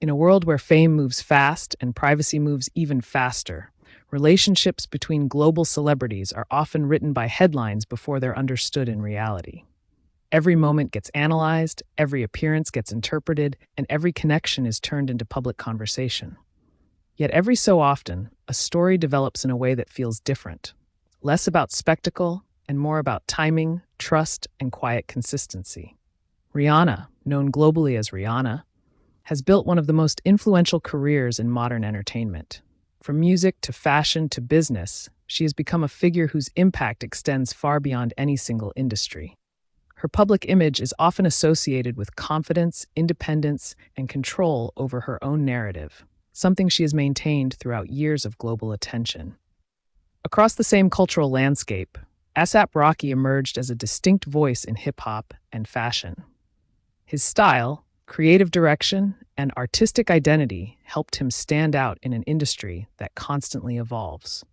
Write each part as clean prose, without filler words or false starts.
In a world where fame moves fast and privacy moves even faster, relationships between global celebrities are often written by headlines before they're understood in reality. Every moment gets analyzed, every appearance gets interpreted, and every connection is turned into public conversation. Yet every so often, a story develops in a way that feels different, less about spectacle and more about timing, trust, and quiet consistency. Rihanna, known globally as Rihanna, has built one of the most influential careers in modern entertainment. From music to fashion to business, she has become a figure whose impact extends far beyond any single industry. Her public image is often associated with confidence, independence, and control over her own narrative, something she has maintained throughout years of global attention. Across the same cultural landscape, A$AP Rocky emerged as a distinct voice in hip-hop and fashion. His style, creative direction, and artistic identity helped him stand out in an industry that constantly evolves.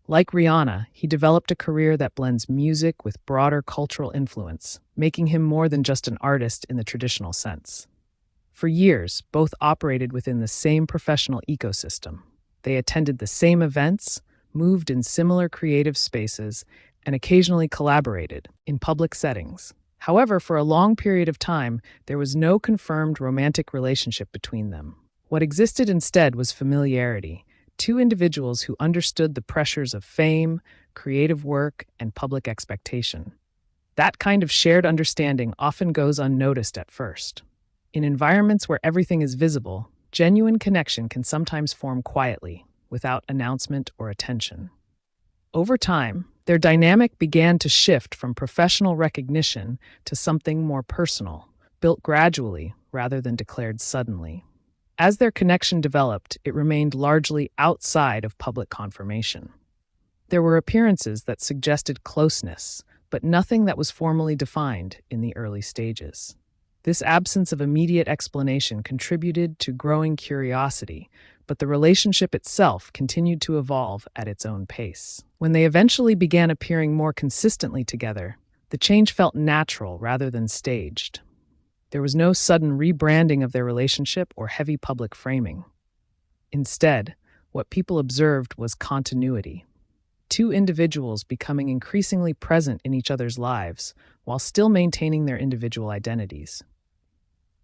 Like Rihanna, he developed a career that blends music with broader cultural influence, making him more than just an artist in the traditional sense. For years, both operated within the same professional ecosystem. They attended the same events, moved in similar creative spaces, and occasionally collaborated in public settings. However, for a long period of time, there was no confirmed romantic relationship between them. What existed instead was familiarity, two individuals who understood the pressures of fame, creative work, and public expectation. That kind of shared understanding often goes unnoticed at first. In environments where everything is visible, genuine connection can sometimes form quietly, without announcement or attention. Over time, their dynamic began to shift from professional recognition to something more personal, built gradually rather than declared suddenly. As their connection developed, it remained largely outside of public confirmation. There were appearances that suggested closeness, but nothing that was formally defined in the early stages. This absence of immediate explanation contributed to growing curiosity, but the relationship itself continued to evolve at its own pace. When they eventually began appearing more consistently together, the change felt natural rather than staged. There was no sudden rebranding of their relationship or heavy public framing. Instead, what people observed was continuity. Two individuals becoming increasingly present in each other's lives while still maintaining their individual identities.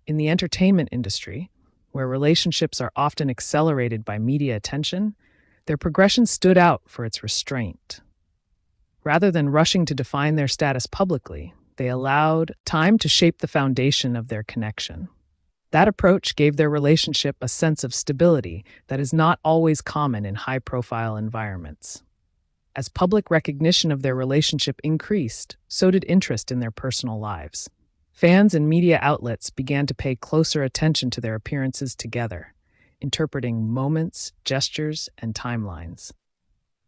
In the entertainment industry, where relationships are often accelerated by media attention, their progression stood out for its restraint. Rather than rushing to define their status publicly, they allowed time to shape the foundation of their connection. That approach gave their relationship a sense of stability that is not always common in high-profile environments. As public recognition of their relationship increased, so did interest in their personal lives. Fans and media outlets began to pay closer attention to their appearances together, interpreting moments, gestures, and timelines.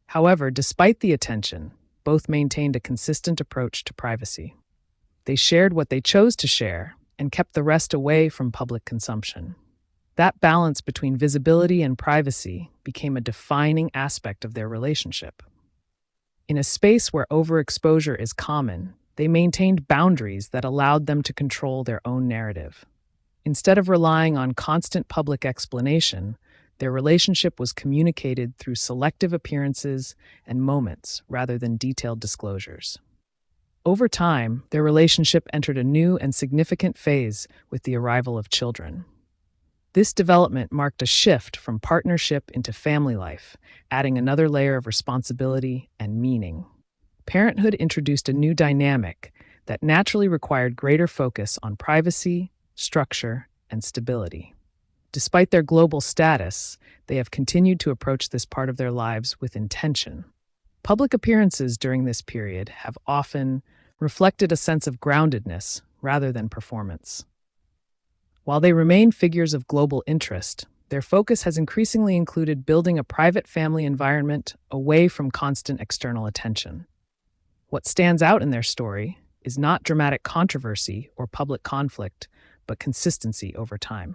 However, despite the attention, both maintained a consistent approach to privacy. They shared what they chose to share and kept the rest away from public consumption. That balance between visibility and privacy became a defining aspect of their relationship. In a space where overexposure is common, they maintained boundaries that allowed them to control their own narrative. Instead of relying on constant public explanation, their relationship was communicated through selective appearances and moments rather than detailed disclosures. Over time, their relationship entered a new and significant phase with the arrival of children. This development marked a shift from partnership into family life, adding another layer of responsibility and meaning. Parenthood introduced a new dynamic that naturally required greater focus on privacy, structure, and stability. Despite their global status, they have continued to approach this part of their lives with intention. Public appearances during this period have often reflected a sense of groundedness rather than performance. While they remain figures of global interest, their focus has increasingly included building a private family environment away from constant external attention. What stands out in their story is not dramatic controversy or public conflict, but consistency over time.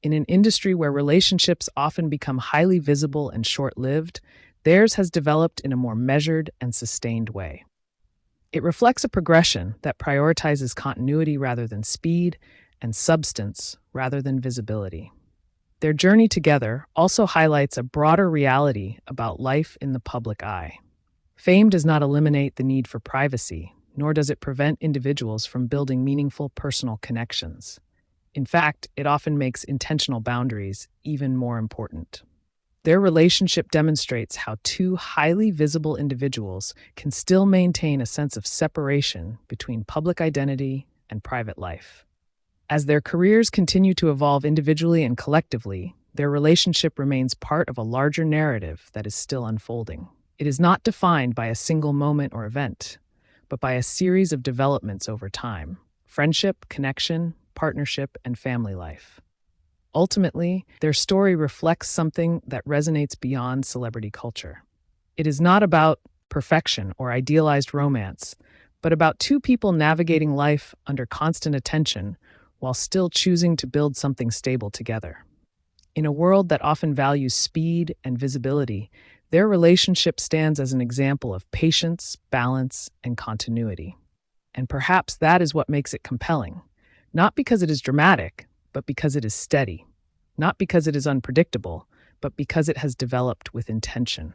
In an industry where relationships often become highly visible and short-lived, theirs has developed in a more measured and sustained way. It reflects a progression that prioritizes continuity rather than speed and substance rather than visibility. Their journey together also highlights a broader reality about life in the public eye. Fame does not eliminate the need for privacy, nor does it prevent individuals from building meaningful personal connections. In fact, it often makes intentional boundaries even more important. Their relationship demonstrates how two highly visible individuals can still maintain a sense of separation between public identity and private life. As their careers continue to evolve individually and collectively, their relationship remains part of a larger narrative that is still unfolding. It is not defined by a single moment or event, but by a series of developments over time: friendship, connection, partnership, and family life. Ultimately, their story reflects something that resonates beyond celebrity culture. It is not about perfection or idealized romance, but about two people navigating life under constant attention while still choosing to build something stable together. In a world that often values speed and visibility, their relationship stands as an example of patience, balance, and continuity. And perhaps that is what makes it compelling. Not because it is dramatic, but because it is steady. Not because it is unpredictable, but because it has developed with intention.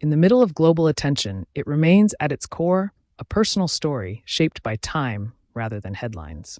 In the middle of global attention, it remains at its core a personal story shaped by time rather than headlines.